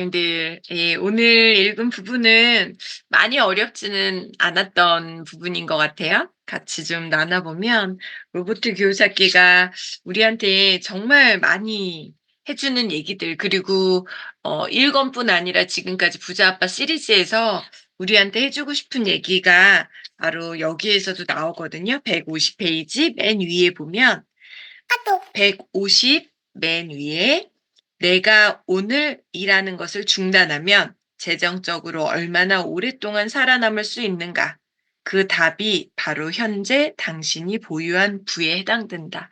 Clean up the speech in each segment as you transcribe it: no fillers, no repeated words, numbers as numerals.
예, 오늘 읽은 부분은 많이 어렵지는 않았던 부분인 것 같아요. 같이 좀 나눠보면 로버트 기요사키가 우리한테 정말 많이 해주는 얘기들, 그리고 1권뿐 아니라 지금까지 부자 아빠 시리즈에서 우리한테 해주고 싶은 얘기가 바로 여기에서도 나오거든요. 150페이지 맨 위에 보면 150 맨 위에 내가 오늘 일하는 것을 중단하면 재정적으로 얼마나 오랫동안 살아남을 수 있는가? 그 답이 바로 현재 당신이 보유한 부에 해당된다.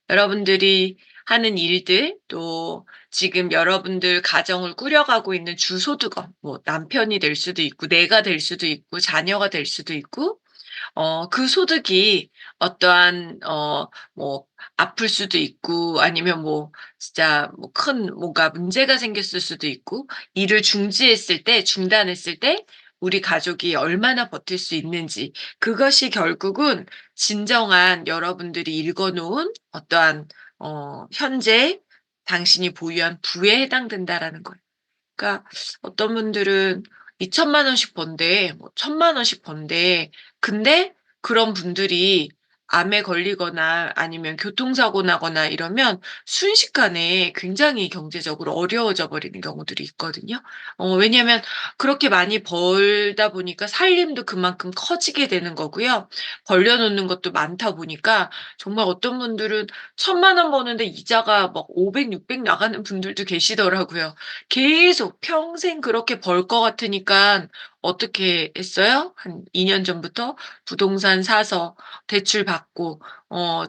여러분들이 하는 일들, 또 지금 여러분들 가정을 꾸려가고 있는 주소득원, 뭐 남편이 될 수도 있고, 내가 될 수도 있고, 자녀가 될 수도 있고, 그 소득이 어떠한 뭐 아플 수도 있고, 아니면 뭐 진짜 뭐 큰 뭔가 문제가 생겼을 수도 있고, 일을 중단했을 때 우리 가족이 얼마나 버틸 수 있는지, 그것이 결국은 진정한 여러분들이 읽어 놓은 어떠한 현재 당신이 보유한 부에 해당된다라는 거예요. 그러니까 어떤 분들은 2천만 원씩 번대, 뭐 1,000만 원씩 번대. 근데 그런 분들이 암에 걸리거나 아니면 교통사고 나거나 이러면 순식간에 굉장히 경제적으로 어려워져 버리는 경우들이 있거든요. 왜냐하면 그렇게 많이 벌다 보니까 살림도 그만큼 커지게 되는 거고요. 벌려 놓는 것도 많다 보니까 정말 어떤 분들은 1,000만 원 버는데 이자가 막 500, 600 나가는 분들도 계시더라고요. 계속 평생 그렇게 벌 것 같으니까 어떻게 했어요? 한 2년 전부터 부동산 사서 대출 받고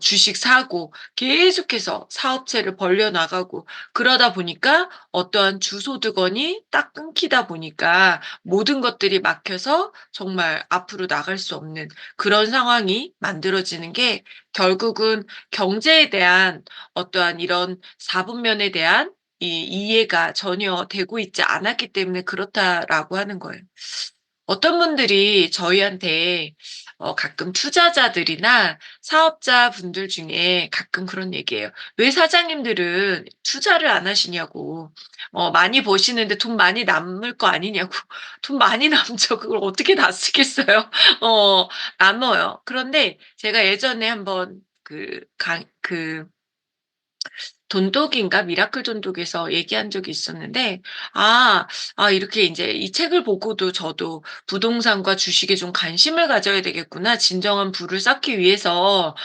주식 사고 계속해서 사업체를 벌려 나가고, 그러다 보니까 어떠한 주소득원이 딱 끊기다 보니까 모든 것들이 막혀서 정말 앞으로 나갈 수 없는 그런 상황이 만들어지는 게, 결국은 경제에 대한 어떠한 이런 사분면에 대한 이 이해가 전혀 되고 있지 않았기 때문에 그렇다라고 하는 거예요. 어떤 분들이 저희한테 가끔 투자자들이나 사업자분들 중에 가끔 그런 얘기해요. "왜 사장님들은 투자를 안 하시냐."고. "많이 버시는데 돈 많이 남을 거 아니냐."고. 돈 많이 남죠. 그걸 어떻게 다 쓰겠어요. 어 남아요. 그런데 제가 예전에 한번 돈독인가 미라클 돈독에서 얘기한 적이 있었는데, 아 이렇게 인제 이 책을 보고도 저도 '부동산과 주식에 좀 관심을 가져야 되겠구나. 진정한 부를 쌓기 위해서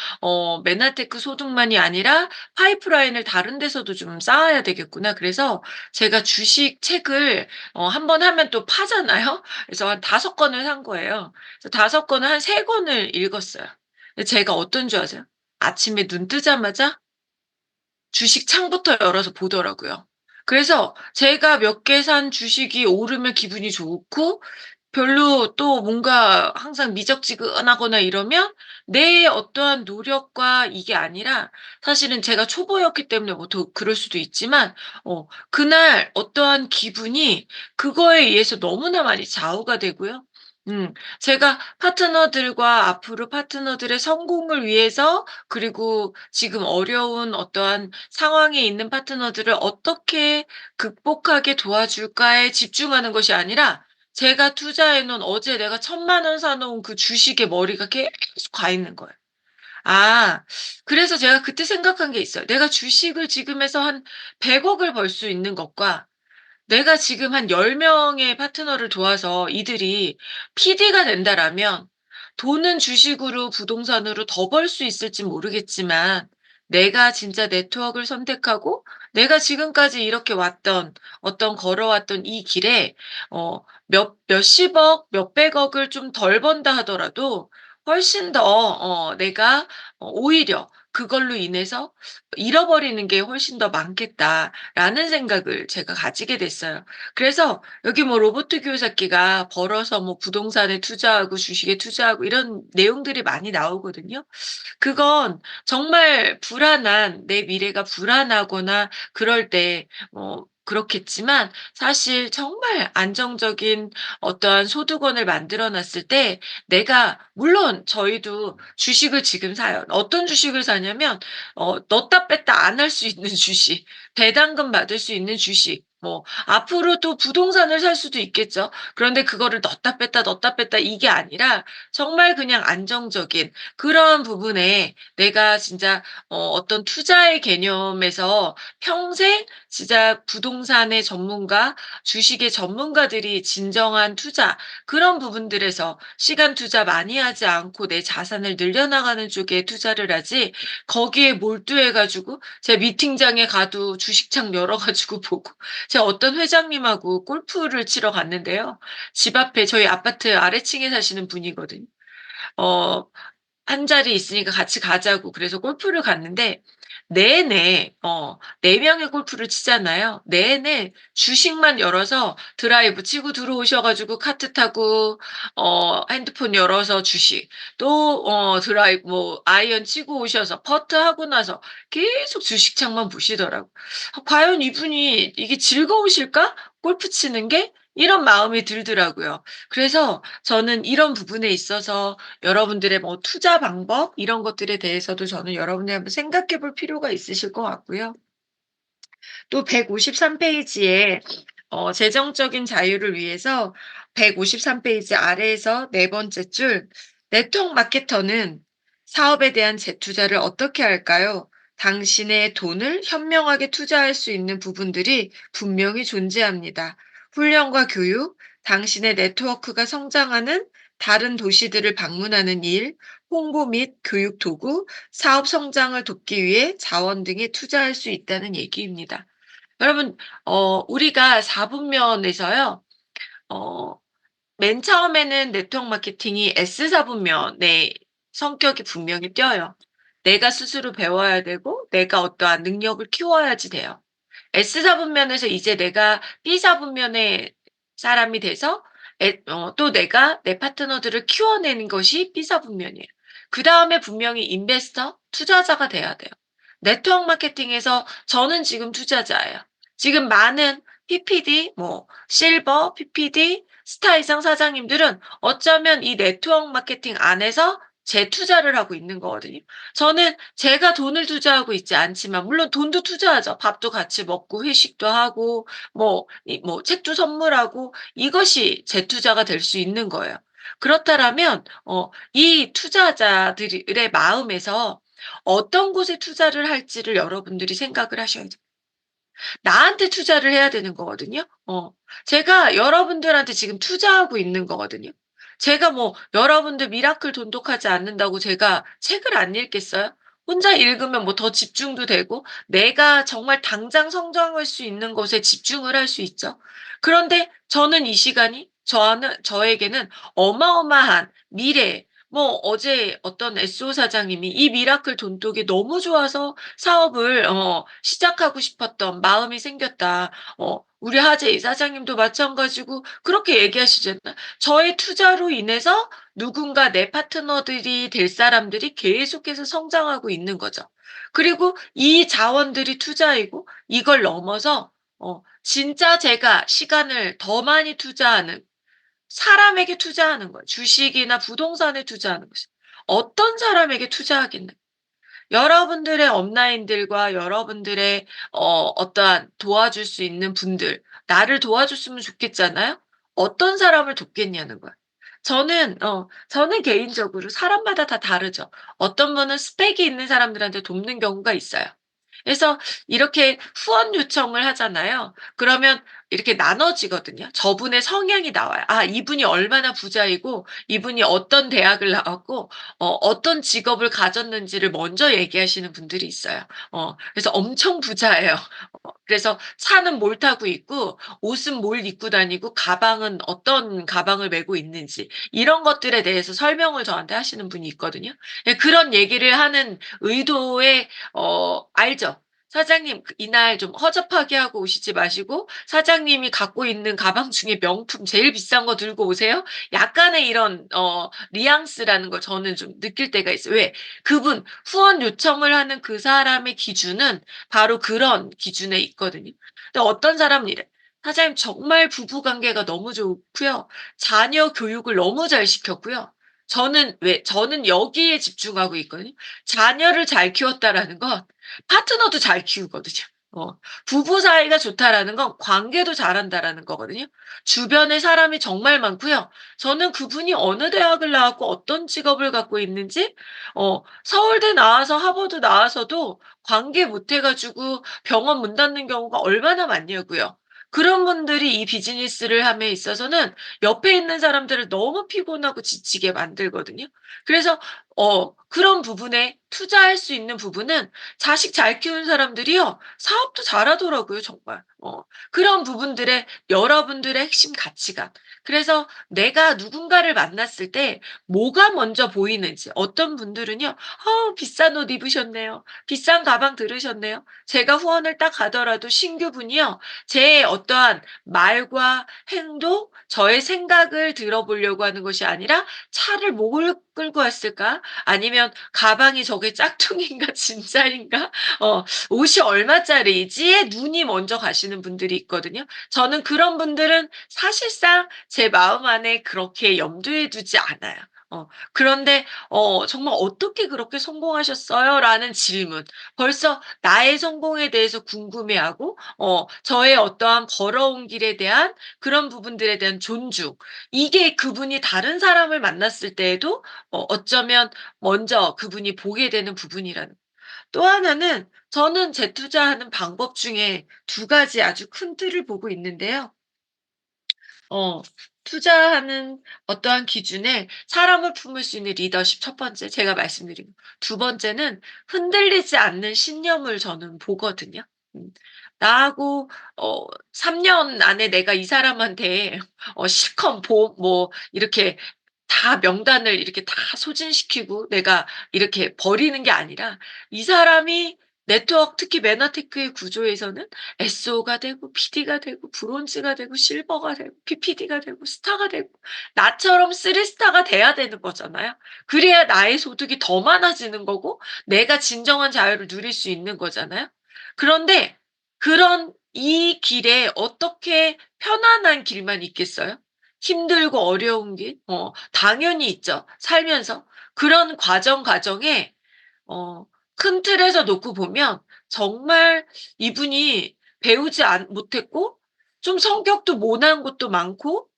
맨하테크 소득만이 아니라 파이프라인을 다른 데서도 좀 쌓아야 되겠구나.' 그래서 제가 주식 책을 한 번 하면 또 파잖아요. 그래서 한 5 권을 산 거예요. 그래서 5 권을 한 3 권을 읽었어요. 근데 제가 어떤 줄 아세요? 아침에 눈 뜨자마자 주식 창부터 열어서 보더라고요. 그래서 제가 몇 개 산 주식이 오르면 기분이 좋고, 별로 또 뭔가 항상 미적지근하거나 이러면 내 어떠한 노력과 이게 아니라, 사실은 제가 초보였기 때문에 뭐 더 그럴 수도 있지만 그날 어떠한 기분이 그거에 의해서 너무나 많이 좌우가 되고요. 제가 파트너들과 앞으로 파트너들의 성공을 위해서, 그리고 지금 어려운 어떠한 상황에 있는 파트너들을 어떻게 극복하게 도와줄까에 집중하는 것이 아니라, 제가 투자해 놓은 어제 내가 1,000만 원 사 놓은 그 주식에 머리가 계속 가 있는 거예요. 아 그래서 제가 그때 생각한 게 있어요. 내가 주식을 지금 해서 한 100억을 벌 수 있는 것과, 내가 지금 한 10 명의 파트너를 도와서 이들이 PD가 된다라면, 돈은 주식으로 부동산으로 더 벌 수 있을진 모르겠지만, 내가 진짜 네트워크를 선택하고 내가 지금까지 이렇게 왔던, 걸어왔던 이 길에 몇십억 몇백억을 좀 덜 번다 하더라도 훨씬 더 내가 오히려 그걸로 인해서 잃어버리는 게 훨씬 더 많겠다라는 생각을 제가 가지게 됐어요. 그래서 여기 뭐 로버트 키요사키가 벌어서 뭐 부동산에 투자하고 주식에 투자하고 이런 내용들이 많이 나오거든요. 그건 정말 불안한, 내 미래가 불안하거나 그럴 때 그렇겠지만, 사실 정말 안정적인 어떠한 소득원을 만들어 놨을 때, 내가 물론 저희도 주식을 지금 사요. 어떤 주식을 사냐면 넣었다 뺐다 안 할 수 있는 주식, 배당금 받을 수 있는 주식, 뭐 앞으로 또 부동산을 살 수도 있겠죠. 그런데 그거를 넣었다 뺐다 넣었다 뺐다 이게 아니라 정말 그냥 안정적인 그런 부분에 내가 진짜 어떤 투자의 개념에서 평생 진짜 부동산의 전문가, 주식의 전문가들이 진정한 투자 그런 부분들에서 시간 투자 많이 하지 않고 내 자산을 늘려나가는 쪽에 투자를 하지 거기에 몰두해 가지고 제가 미팅장에 가도 주식창 열어 가지고 보고 제가 어떤 회장님하고 골프를 치러 갔는데요. 집 앞에 저희 아파트 아래층에 사시는 분이거든요. 어 한 자리 있으니까 같이 가자고 그래서 골프를 갔는데 내내 4 명이 골프를 치잖아요. 내내 주식만 열어서 드라이브 치고 들어오셔 가지고 카트 타고 핸드폰 열어서 주식 또 드라이브 뭐 아이언 치고 오셔서 퍼트하고 나서 계속 주식창만 보시더라고요. '과연 이분이 이게 즐거우실까? 골프 치는 게?' 이런 마음이 들더라고요. 그래서 저는 이런 부분에 있어서 여러분들의 뭐 투자 방법 이런 것들에 대해서도 저는 여러분이 한번 생각해 볼 필요가 있으실 것 같고요. 또 153 페이지에 재정적인 자유를 위해서 153 페이지 아래에서 네 번째 줄 "네트워크 마케터는 사업에 대한 재투자를 어떻게 할까요? 당신의 돈을 현명하게 투자할 수 있는 부분들이 분명히 존재합니다. 훈련과 교육, 당신의 네트워크가 성장하는 다른 도시들을 방문하는 일, 홍보 및 교육 도구, 사업 성장을 돕기 위해 자원 등에 투자할 수 있다."는 얘기입니다. 여러분 우리가 4 분면에서요. 어 맨 처음에는 네트워크 마케팅이 S4 분면의 성격이 분명히 띄어요. 내가 스스로 배워야 되고 내가 어떠한 능력을 키워야지 돼요. S사 분면에서 이제 내가 B사 분면의 사람이 돼서 또 내가 내 파트너들을 키워내는 것이 B사 분면이에요. 그다음에 분명히 인베스터, 투자자가 돼야 돼요. 네트워크 마케팅에서 저는 지금 투자자예요. 지금 많은 PPD, 뭐 실버, PPD, 스타 이상 사장님들은 어쩌면 이 네트워크 마케팅 안에서 재투자를 하고 있는 거거든요. 저는 제가 돈을 투자하고 있지 않지만 물론 돈도 투자하죠. 밥도 같이 먹고 회식도 하고 뭐 책도 선물하고 이것이 재투자가 될 수 있는 거예요. 그렇다라면 이 투자자들의 마음에서 어떤 곳에 투자를 할지를 여러분들이 생각을 하셔야 돼요. 나한테 투자를 해야 되는 거거든요. 제가 여러분들한테 지금 투자하고 있는 거거든요. 제가 뭐 여러분들 미라클 돈독하지 않는다고 제가 책을 안 읽겠어요? 혼자 읽으면 뭐 더 집중도 되고 내가 정말 당장 성장할 수 있는 것에 집중을 할 수 있죠. 그런데 저는 이 시간이 저에게는 어마어마한 미래 뭐 어제 어떤 SO 사장님이 이 미라클 돈독이 너무 좋아서 사업을 시작하고 싶었던 마음이 생겼다. 우리 하재 이사장님도 마찬가지고 그렇게 얘기하시잖아요. 저의 투자로 인해서 누군가 내 파트너들이 될 사람들이 계속해서 성장하고 있는 거죠. 그리고 이 자원들이 투자이고 이걸 넘어서 진짜 제가 시간을 더 많이 투자하는 사람에게 투자하는 거예요. 주식이나 부동산에 투자하는 것이. 어떤 사람에게 투자하겠는 여러분들의 업라인들과 여러분들의 어떠한 도와줄 수 있는 분들, 나를 도와줬으면 좋겠잖아요. 어떤 사람을 돕겠냐는 거야. 저는 개인적으로 사람마다 다 다르죠. 어떤 분은 스펙이 있는 사람들한테 돕는 경우가 있어요. 그래서 이렇게 후원 요청을 하잖아요. 그러면 이렇게 나눠지거든요. 저분의 성향이 나와요. 아 이분이 얼마나 부자이고 이분이 어떤 대학을 나왔고 어떤 직업을 가졌는지를 먼저 얘기하시는 분들이 있어요. 그래서 엄청 부자예요. 그래서 차는 뭘 타고 있고 옷은 뭘 입고 다니고 가방은 어떤 가방을 메고 있는지 이런 것들에 대해서 설명을 저한테 하시는 분이 있거든요. 예 그런 얘기를 하는 의도에 알죠. "사장님 이날 좀 허접하게 하고 오시지 마시고 사장님이 갖고 있는 가방 중에 명품 제일 비싼 거 들고 오세요." 약간의 이런 뉘앙스라는 걸 저는 좀 느낄 때가 있어요. 왜? 그분 후원 요청을 하는 그 사람의 기준은 바로 그런 기준에 있거든요. 근데 어떤 사람은 이래. "사장님 정말 부부 관계가 너무 좋고요. 자녀 교육을 너무 잘 시켰고요." 저는 여기에 집중하고 있거든요. 자녀를 잘 키웠다라는 건 파트너도 잘 키우거든요. 부부 사이가 좋다라는 건 관계도 잘한다라는 거거든요. 주변에 사람이 정말 많고요. 저는 그분이 어느 대학을 나왔고 어떤 직업을 갖고 있는지 서울대 나와서 하버드 나와서도 관계 못 해 가지고 병원 문 닫는 경우가 얼마나 많냐고요. 그런 분들이 이 비즈니스를 함에 있어서는 옆에 있는 사람들을 너무 피곤하고 지치게 만들거든요. 그래서 그런 부분에 투자할 수 있는 부분은 자식 잘 키운 사람들이요. 사업도 잘하더라고요 정말. 그런 부분들에 여러분들의 핵심 가치관. 그래서 내가 누군가를 만났을 때 뭐가 먼저 보이는지 어떤 분들은요. 비싼 옷 입으셨네요. 비싼 가방 들으셨네요. 제가 후원을 딱 가더라도 신규분이요. 제 어떠한 말과 행동, 저의 생각을 들어보려고 하는 것이 아니라 차를 뭘 끌고 왔을까? 아니면 가방이 저게 짝퉁인가 진짜인가? 옷이 얼마짜리지에 눈이 먼저 가시는 분들이 있거든요. 저는 그런 분들은 사실상 제 마음 안에 그렇게 염두에 두지 않아요. 그런데 정말 "어떻게 그렇게 성공하셨어요?"라는 질문. 벌써 나의 성공에 대해서 궁금해하고 저의 어떠한 걸어온 길에 대한 그런 부분들에 대한 존중. 이게 그분이 다른 사람을 만났을 때에도 어쩌면 먼저 그분이 보게 되는 부분이라는 또 하나는 저는 재투자하는 방법 중에 두 가지 아주 큰 틀을 보고 있는데요. 어 투자하는 어떠한 기준에 사람을 품을 수 있는 리더십 첫 번째 제가 말씀드린 거. 두 번째는 흔들리지 않는 신념을 저는 보거든요. 음. 나하고 3년 안에 내가 이 사람한테 실컷 뭐 이렇게 다 명단을 이렇게 다 소진시키고 내가 이렇게 버리는 게 아니라 이 사람이 네트워크 특히 메나테크의 구조에서는 SO가 되고 PD가 되고 브론즈가 되고 실버가 되고 PPD가 되고 스타가 되고 나처럼 3 스타가 돼야 되는 거잖아요. 그래야 나의 소득이 더 많아지는 거고 내가 진정한 자유를 누릴 수 있는 거잖아요. 그런데 그런 이 길에 어떻게 편안한 길만 있겠어요? 힘들고 어려운 길? 당연히 있죠, 살면서. 그런 과정에 어 큰 틀에서 놓고 보면 정말 이분이 배우지 못했고 좀 성격도 모난 것도 많고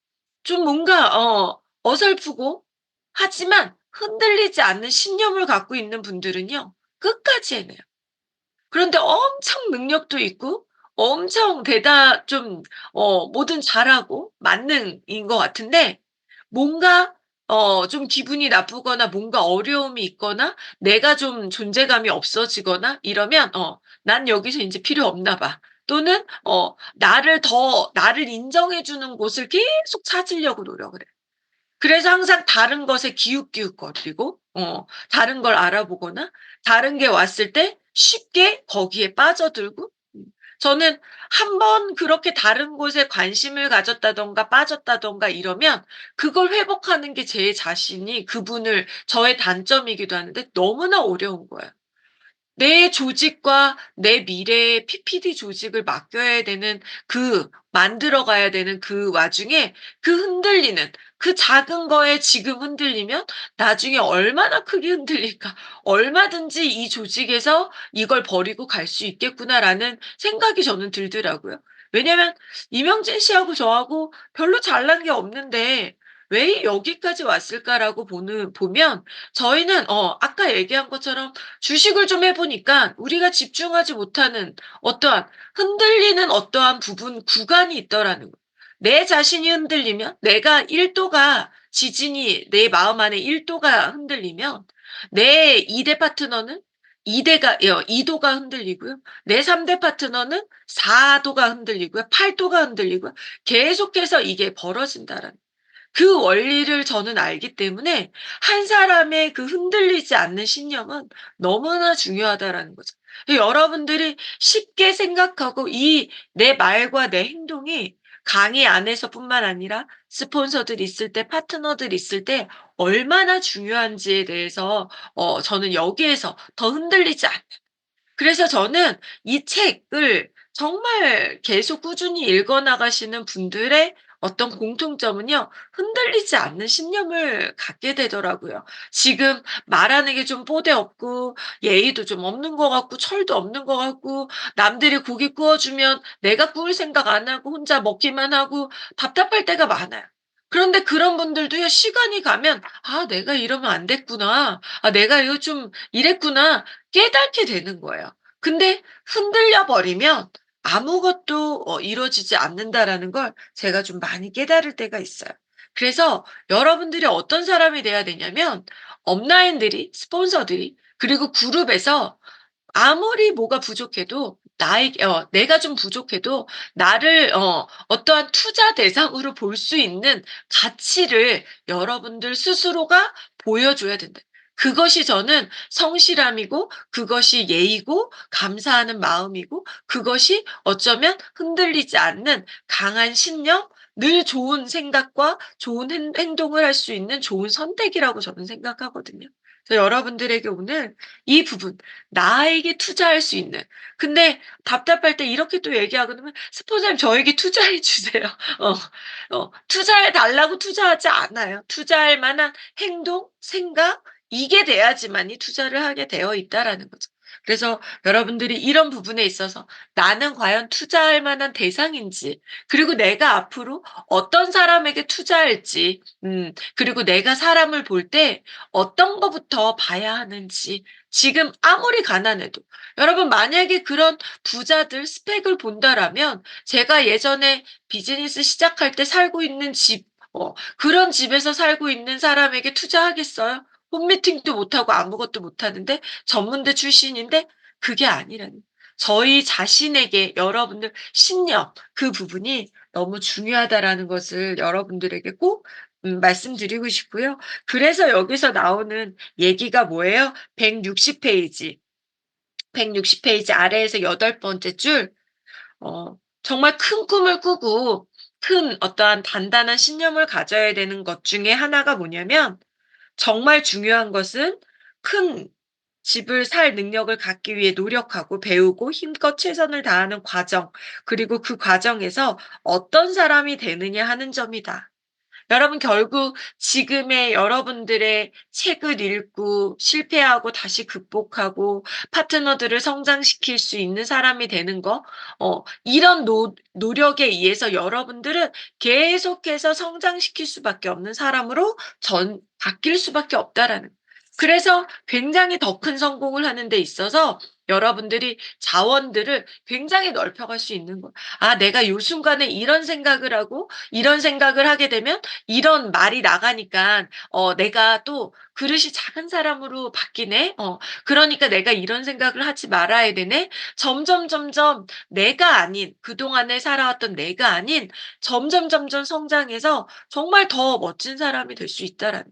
좀 뭔가 어설프고 하지만 흔들리지 않는 신념을 갖고 있는 분들은요 끝까지 해내요. 그런데 엄청 능력도 있고 엄청 좀 뭐든 잘하고 만능인 것 같은데 뭔가 좀 기분이 나쁘거나 뭔가 어려움이 있거나 내가 좀 존재감이 없어지거나 이러면 '난 여기서 인제 필요 없나 봐.' 또는 나를 인정해 주는 곳을 계속 찾으려고 노력을 해요. 그래서 항상 다른 것에 기웃기웃거리고 다른 걸 알아보거나 다른 게 왔을 때 쉽게 거기에 빠져들고 저는 한 번 그렇게 다른 곳에 관심을 가졌다든가 빠졌다든가 이러면 그걸 회복하는 게 제 자신이 그분을 저의 단점이기도 하는데 너무나 어려운 거예요. 내 조직과 내 미래의 PPD 조직을 맡겨야 되는 만들어 가야 되는 그 와중에 그 흔들리는 그 작은 거에 지금 흔들리면 나중에 얼마나 크게 흔들릴까. '얼마든지 이 조직에서 이걸 버리고 갈 수 있겠구나.'라는 생각이 저는 들더라고요. 왜냐면 이명진 씨하고 저하고 별로 잘난 게 없는데 '왜 여기까지 왔을까?'라고 보면 저희는 아까 얘기한 것처럼 주식을 좀 해 보니까 우리가 집중하지 못하는 어떠한 흔들리는 어떠한 부분 구간이 있더라는 거. 내 자신이 흔들리면 내가 1 도가 지진이 내 마음 안에 1 도가 흔들리면 내 2대 파트너는 2 도가 흔들리고요. 내 3대 파트너는 4 도가 흔들리고요. 8 도가 흔들리고요. 계속해서 이게 벌어진다라는 그 원리를 저는 알기 때문에 한 사람의 그 흔들리지 않는 신념은 너무나 중요하다라는 거죠. 여러분들이 쉽게 생각하고 이 내 말과 내 행동이 강의 안에서뿐만 아니라 스폰서들 있을 때 파트너들 있을 때 얼마나 중요한지에 대해서 저는 여기에서 더 흔들리지 않는 그래서 저는 이 책을 정말 계속 꾸준히 읽어 나가시는 분들의 어떤 공통점은요, 흔들리지 않는 신념을 갖게 되더라고요. 지금 말하는 게 좀 뽀대 없고, 예의도 좀 없는 것 같고, 철도 없는 것 같고, 남들이 고기 구워주면 내가 구울 생각 안 하고 혼자 먹기만 하고 답답할 때가 많아요. 그런데 그런 분들도요, 시간이 가면, 아, 내가 이러면 안 됐구나. 아, 내가 이거 좀 이랬구나. 깨닫게 되는 거예요. 근데 흔들려 버리면 아무것도 이루어지지 않는다라는 걸 제가 좀 많이 깨달을 때가 있어요. 그래서 여러분들이 어떤 사람이 돼야 되냐면 업라인들이 스폰서들이 그리고 그룹에서 아무리 뭐가 부족해도 나에게 내가 좀 부족해도 나를 어떠한 투자 대상으로 볼 수 있는 가치를 여러분들 스스로가 보여줘야 된다. 그것이 저는 성실함이고 그것이 예의고 감사하는 마음이고 그것이 어쩌면 흔들리지 않는 강한 신념, 늘 좋은 생각과 좋은 행동을 할 수 있는 좋은 선택이라고 저는 생각하거든요. 그래서 여러분들에게 오늘 이 부분 나에게 투자할 수 있는. 근데 답답할 때 이렇게 또 얘기하거든요. "스폰서님 저에게 투자해 주세요." 투자해 달라고 투자하지 않아요. 투자할 만한 행동, 생각 이게 돼야지만이 투자를 하게 되어 있다라는 거죠. 그래서 여러분들이 이런 부분에 있어서 '나는 과연 투자할 만한 대상인지 그리고 내가 앞으로 어떤 사람에게 투자할지 그리고 내가 사람을 볼 때 어떤 거부터 봐야 하는지 지금 아무리 가난해도 여러분 만약에 그런 부자들 스펙을 본다라면 제가 예전에 비즈니스 시작할 때 살고 있는 집 그런 집에서 살고 있는 사람에게 투자하겠어요? 홈미팅도 못하고 아무것도 못하는데 전문대 출신인데 그게 아니라는 저희 자신에게 여러분들 신념 그 부분이 너무 중요하다라는 것을 여러분들에게 꼭 말씀드리고 싶고요. 그래서 여기서 나오는 얘기가 뭐예요? 160 페이지. 160 페이지 아래에서 여덟 번째 줄 정말 큰 꿈을 꾸고 큰 어떠한 단단한 신념을 가져야 되는 것 중에 하나가 뭐냐면 정말 중요한 것은 큰 집을 살 능력을 갖기 위해 노력하고 배우고 힘껏 최선을 다하는 과정, 그리고 그 과정에서 어떤 사람이 되느냐 하는 점이다. 여러분 결국 지금의 여러분들의 책을 읽고 실패하고 다시 극복하고 파트너들을 성장시킬 수 있는 사람이 되는 거 이런 노력에 의해서 여러분들은 계속해서 성장시킬 수밖에 없는 사람으로 전 바뀔 수밖에 없다라는 그래서 굉장히 더 큰 성공을 하는 데 있어서 여러분들이 자원들을 굉장히 넓혀갈 수 있는 거. '아 내가 요 순간에 이런 생각을 하고 이런 생각을 하게 되면 이런 말이 나가니까 내가 또 그릇이 작은 사람으로 바뀌네. 그러니까 내가 이런 생각을 하지 말아야 되네. 점점 내가 아닌 그동안에 살아왔던 내가 아닌 점점 성장해서 정말 더 멋진 사람이 될 수 있다라는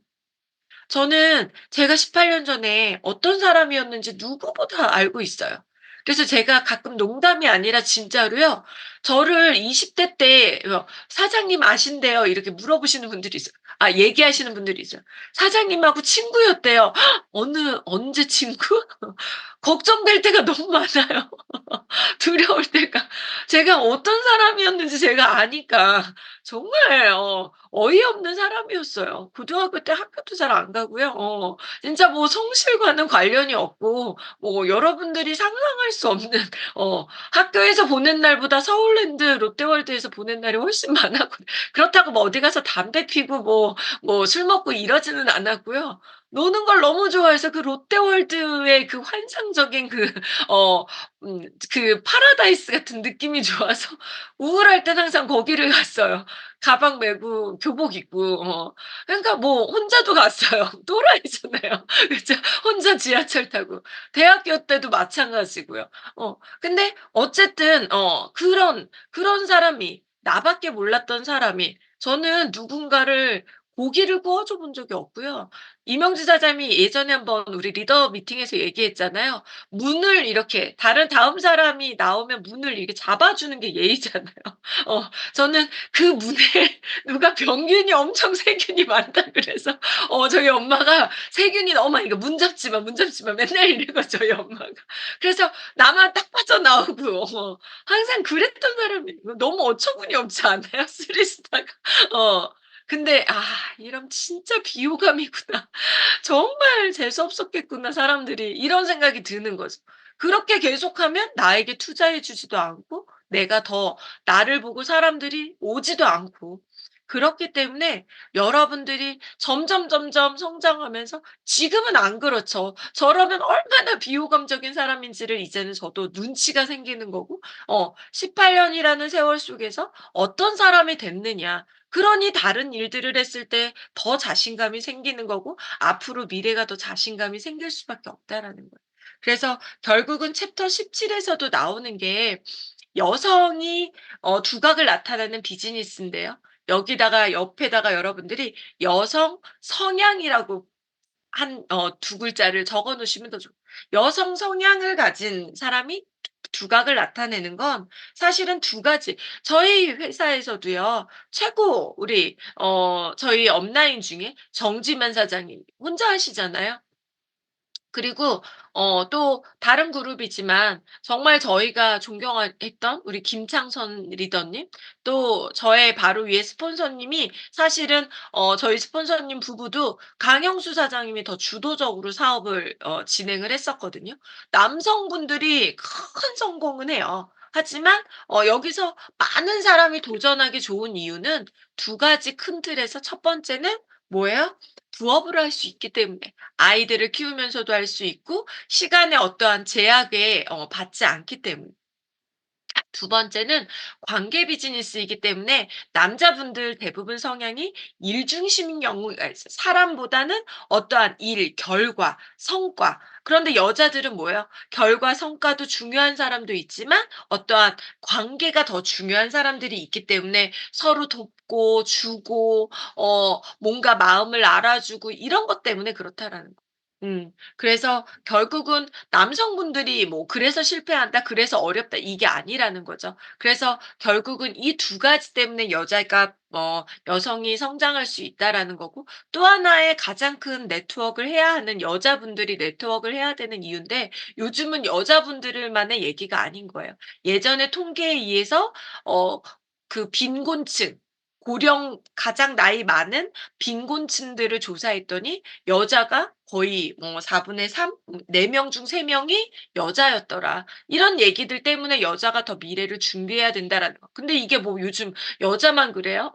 저는 제가 18년 전에 어떤 사람이었는지 누구보다 알고 있어요. 그래서 제가 가끔 농담이 아니라 진짜로요. 저를 20대 때 "사장님 아신대요." 이렇게 물어보시는 분들이 있어요. 아 얘기하시는 분들이 있어요. 사장님하고 친구였대요. 어느 언제 친구? 걱정될 때가 너무 많아요. 두려울 때가. 제가 어떤 사람이었는지 제가 아니까 정말 어이없는 사람이었어요. 고등학교 때 학교도 잘 안 가고요. 진짜 뭐 성실과는 관련이 없고 뭐 여러분들이 상상할 수 없는 학교에서 보낸 날보다 서울랜드 롯데월드에서 보낸 날이 훨씬 많았고 그렇다고 뭐 어디 가서 담배 피고 뭐 술 먹고 이러지는 않았고요. 노는 걸 너무 좋아해서 그 롯데월드의 그 환상적인 어 그 파라다이스 같은 느낌이 좋아서 우울할 땐 항상 거기를 갔어요. 가방 메고 교복 입고 그러니까 뭐 혼자도 갔어요. 또라이잖아요. 그죠? 혼자 지하철 타고. 대학교 때도 마찬가지고요. 근데 어쨌든 그런 사람이 나밖에 몰랐던 사람이 저는 누군가를 고기를 구워 줘 본 적이 없고요. 이명주 사장이 예전에 한번 우리 리더 미팅에서 얘기했잖아요. 문을 이렇게 다음 사람이 나오면 문을 이렇게 잡아 주는 게 예의잖아요. 저는 그 문에 누가 병균이 엄청 세균이 많다 그래서 저희 엄마가 "세균이 너무 많으니까 문 잡지 마, 문 잡지 마." 맨날 이래고 저희 엄마가. 그래서 나만 딱 빠져나오고 항상 그랬던 사람이에요. 너무 어처구니 없지 않아요? 쓰리스타가. 어. 근데 '아 이러면 진짜 비호감이구나. 정말 재수 없었겠구나 사람들이.' 이런 생각이 드는 거죠. 그렇게 계속하면 나에게 투자해 주지도 않고 내가 더 나를 보고 사람들이 오지도 않고 그렇기 때문에 여러분들이 점점 성장하면서 지금은 안 그렇죠. 저라면 얼마나 비호감적인 사람인지를 이제는 저도 눈치가 생기는 거고 18 년이라는 세월 속에서 어떤 사람이 됐느냐. 그러니 다른 일들을 했을 때 더 자신감이 생기는 거고 앞으로 미래가 더 자신감이 생길 수밖에 없다라는 거예요. 그래서 결국은 챕터 17 에서도 나오는 게 여성이 두각을 나타내는 비즈니스인데요. 여기다가 옆에다가 여러분들이 여성 성향이라고 두 글자를 적어 놓으시면 더 좋아요. 여성 성향을 가진 사람이 두각을 나타내는 건 사실은 두 가지 저희 회사에서도요. 최고 우리 저희 업라인 중에 정지만 사장님 혼자 하시잖아요. 그리고 또 다른 그룹이지만 정말 저희가 했던 우리 김창선 리더님 또 저의 바로 위에 스폰서님이 사실은 저희 스폰서님 부부도 강영수 사장님이 더 주도적으로 사업을 진행을 했었거든요. 남성분들이 큰 성공은 해요. 하지만 여기서 많은 사람이 도전하기 좋은 이유는 두 가지 큰 틀에서 첫 번째는 뭐예요? 부업을 할 수 있기 때문에. 아이들을 키우면서도 할 수 있고 시간의 어떠한 제약에 받지 않기 때문. 두 번째는 관계 비즈니스이기 때문에 남자분들 대부분 성향이 일 중심인 경우가 있어요. 사람보다는 어떠한 일, 결과, 성과. 그런데 여자들은 뭐예요? 결과, 성과도 중요한 사람도 있지만 어떠한 관계가 더 중요한 사람들이 있기 때문에 서로 돕고 주고 뭔가 마음을 알아주고 이런 것 때문에 그렇다라는 거. 그래서 결국은 남성분들이 뭐 "그래서 실패한다. 그래서 어렵다." 이게 아니라는 거죠. 그래서 결국은 이 두 가지 때문에 여자가 여성이 성장할 수 있다라는 거고 또 하나의 가장 큰 네트워크를 해야 하는 여자분들이 네트워크를 해야 되는 이유인데 요즘은 여자분들만의 얘기가 아닌 거예요. 예전에 통계에 의해서 어 빈곤층 고령 가장 나이 많은 빈곤층들을 조사했더니 여자가 거의 뭐 4분의 3 4명 중 3 명이 여자였더라. 이런 얘기들 때문에 여자가 더 미래를 준비해야 된다라는 거. 근데 이게 뭐 요즘 여자만 그래요?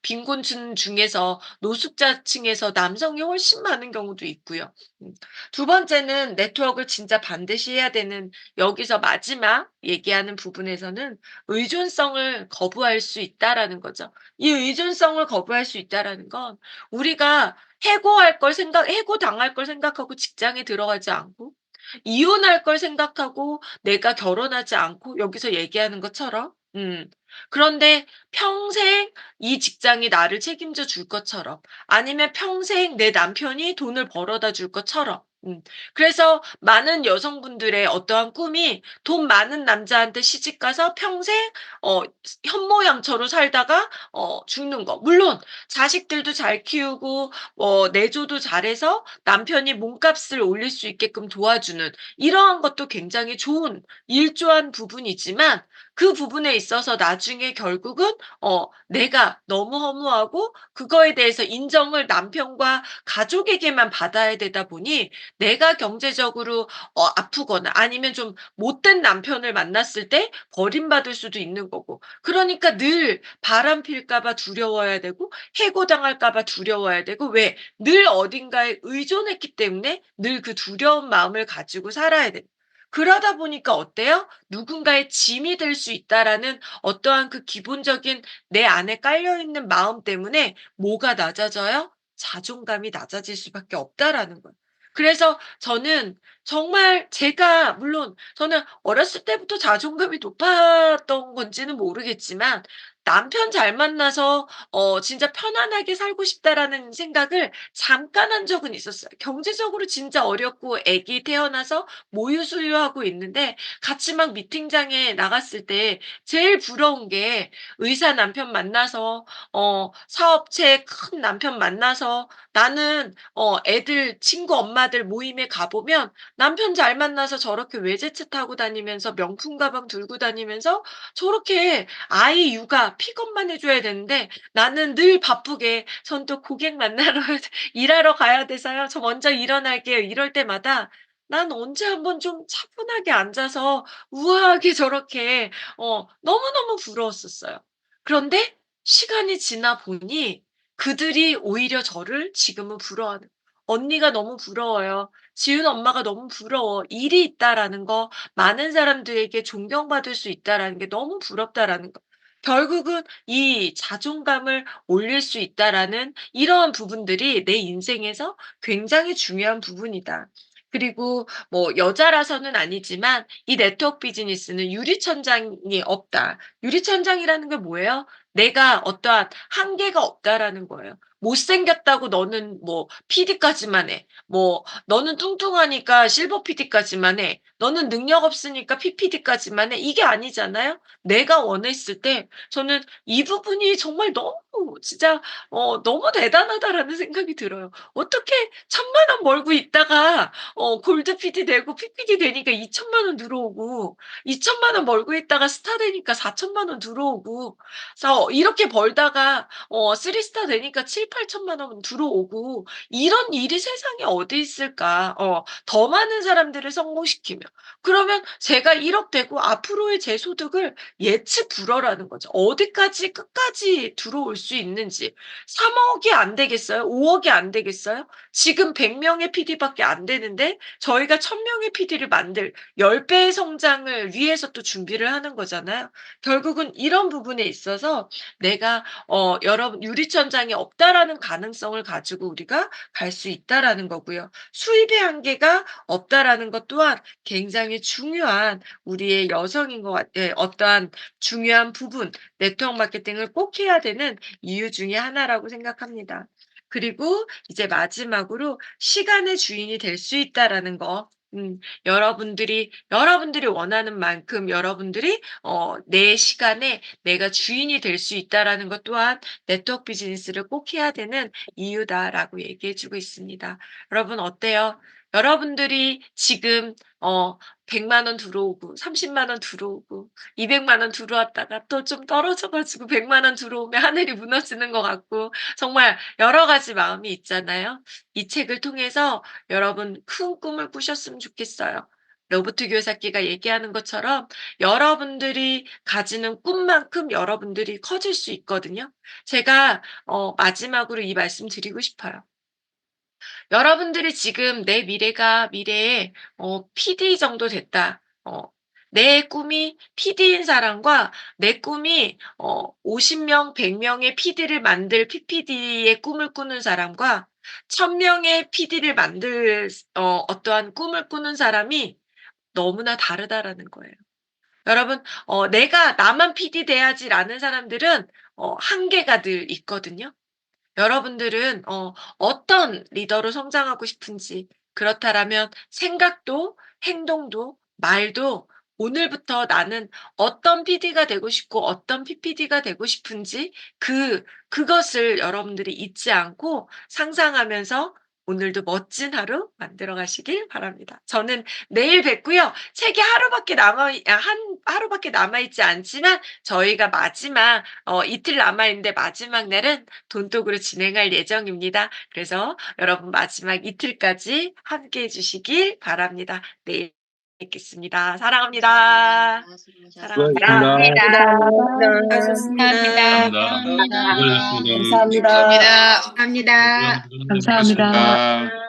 빈곤층 중에서 노숙자층에서 남성이 훨씬 많은 경우도 있고요. 음. 두 번째는 네트워크를 진짜 반드시 해야 되는 여기서 마지막 얘기하는 부분에서는 의존성을 거부할 수 있다라는 거죠. 이 의존성을 거부할 수 있다라는 건 우리가 해고당할 걸 생각하고 직장에 들어가지 않고 이혼할 걸 생각하고 내가 결혼하지 않고 여기서 얘기하는 것처럼 그런데 평생 이 직장이 나를 책임져 줄 것처럼 아니면 평생 내 남편이 돈을 벌어다 줄 것처럼 그래서 많은 여성분들의 어떠한 꿈이 돈 많은 남자한테 시집 가서 평생 어 현모양처로 살다가 죽는 거. 물론 자식들도 잘 키우고 내조도 잘해서 남편이 몸값을 올릴 수 있게끔 도와주는 이러한 것도 굉장히 좋은 일조한 부분이지만 그 부분에 있어서 나중에 결국은 내가 너무 허무하고 그거에 대해서 인정을 남편과 가족에게만 받아야 되다 보니 내가 경제적으로 아프거나 아니면 좀 못된 남편을 만났을 때 버림받을 수도 있는 거고 그러니까 늘 바람필까 봐 두려워야 되고 해고당할까 봐 두려워야 되고 왜? 늘 어딘가에 의존했기 때문에 늘 그 두려운 마음을 가지고 살아야 돼. 그러다 보니까 어때요? 누군가의 짐이 될 수 있다라는 어떠한 그 기본적인 내 안에 깔려 있는 마음 때문에 뭐가 낮아져요? 자존감이 낮아질 수밖에 없다라는 거예요. 그래서 저는 정말 제가 물론 저는 어렸을 때부터 자존감이 높았던 건지는 모르겠지만 남편 잘 만나서 진짜 편안하게 살고 싶다라는 생각을 잠깐 한 적은 있었어요. 경제적으로 진짜 어렵고 아기 태어나서 모유 수유하고 있는데 같이 막 미팅장에 나갔을 때 제일 부러운 게 의사 남편 만나서 사업체 큰 남편 만나서 나는 애들 친구 엄마들 모임에 가 보면 남편 잘 만나서 저렇게 외제차 타고 다니면서 명품 가방 들고 다니면서 저렇게 아이 육아 픽업만 해 줘야 되는데 나는 늘 바쁘게 "전 또 고객 만나러 일하러 가야 돼서요. 저 먼저 일어날게요." 이럴 때마다 난 언제 한번 좀 차분하게 앉아서 우아하게 저렇게 너무너무 부러웠었어요. 그런데 시간이 지나 보니 그들이 오히려 저를 지금은 부러워하는 "언니가 너무 부러워요. 지훈 엄마가 너무 부러워. 일이 있다."라는 거, 많은 사람들에게 존경받을 수 있다라는 게 너무 부럽다라는 거. 결국은 이 자존감을 올릴 수 있다라는 이러한 부분들이 내 인생에서 굉장히 중요한 부분이다. 그리고 뭐 여자라서는 아니지만 이 네트워크 비즈니스는 유리천장이 없다. 유리천장이라는 게 뭐예요? 내가 어떠한 한계가 없다라는 거예요. 못생겼다고 너는 뭐 PD까지만 해. 뭐 너는 뚱뚱하니까 실버 PD까지만 해. 너는 능력 없으니까 PPD까지만 해. 이게 아니잖아요. 내가 원했을 때 저는 이 부분이 정말 너무 진짜 너무 대단하다라는 생각이 들어요. 어떻게 1,000만 원 벌고 있다가 골드 PD 되고 PPD 되니까 2,000만 원 들어오고 2,000만 원 벌고 있다가 스타 되니까 4,000만 원 들어오고 그래서 이렇게 벌다가 3스타 되니까 7,000-8,000만 원 들어오고 이런 일이 세상에 어디 있을까? 더 많은 사람들을 성공시키며 그러면 제가 1억 되고 앞으로의 제 소득을 예측 불허라는 거죠. 어디까지 끝까지 들어올 수 있는지. 3억이 안 되겠어요? 5억이 안 되겠어요? 지금 100 명의 PD밖에 안 되는데 저희가 1,000 명의 PD를 만들 10 배의 성장을 위해서 또 준비를 하는 거잖아요. 결국은 이런 부분에 있어서 내가 여러분 유리천장이 없다라는 가능성을 가지고 우리가 갈 수 있다라는 거고요. 수입의 한계가 없다라는 것 또한 굉장히 중요한 우리의 여성인 것 같아요. 어떠한 중요한 부분, 네트워크 마케팅을 꼭 해야 되는 이유 중에 하나라고 생각합니다. 그리고 이제 마지막으로 시간의 주인이 될 수 있다라는 거. 여러분들이 원하는 만큼 여러분들이 내 시간에 내가 주인이 될 수 있다라는 것 또한 네트워크 비즈니스를 꼭 해야 되는 이유다라고 얘기해 주고 있습니다. 여러분 어때요? 여러분들이 지금 100만 원 들어오고 30만 원 들어오고 200만 원 들어왔다가 또 좀 떨어져 가지고 100만 원 들어오면 하늘이 무너지는 것 같고 정말 여러 가지 마음이 있잖아요. 이 책을 통해서 여러분 큰 꿈을 꾸셨으면 좋겠어요. 로버트 기요사키가 얘기하는 것처럼 여러분들이 가지는 꿈만큼 여러분들이 커질 수 있거든요. 제가 마지막으로 이 말씀 드리고 싶어요. 여러분들이 지금 '내 미래가 미래에 PD 정도 됐다.' 내 꿈이 PD인 사람과 내 꿈이 50 명, 100 명의 PD를 만들 PPD의 꿈을 꾸는 사람과 1,000 명의 PD를 만들 어떠한 꿈을 꾸는 사람이 너무나 다르다라는 거예요. 여러분 '내가 나만 PD 돼야지.'라는 사람들은 한계가 늘 있거든요. 여러분들은 어떤 리더로 성장하고 싶은지 그렇다라면 생각도 행동도 말도 오늘부터 나는 어떤 PD가 되고 싶고 어떤 PPD가 되고 싶은지 그것을 여러분들이 잊지 않고 상상하면서 오늘도 멋진 하루 만들어 가시길 바랍니다. 저는 내일 뵙고요. 책이 하루밖에 남아 있지 않지만 저희가 마지막 이틀 남아 있는데 마지막 날은 돈독으로 진행할 예정입니다. 그래서 여러분 마지막 이틀까지 함께해 주시길 바랍니다. 내일 뵙겠습니다. 사랑합니다. 사랑합니다. 수고하셨습니다. 수고하셨습니다. 감사합니다. 수고하셨습니다. 감사합니다. 감사합니다. 감사합니다. 감사합니다. 수고하셨습니다.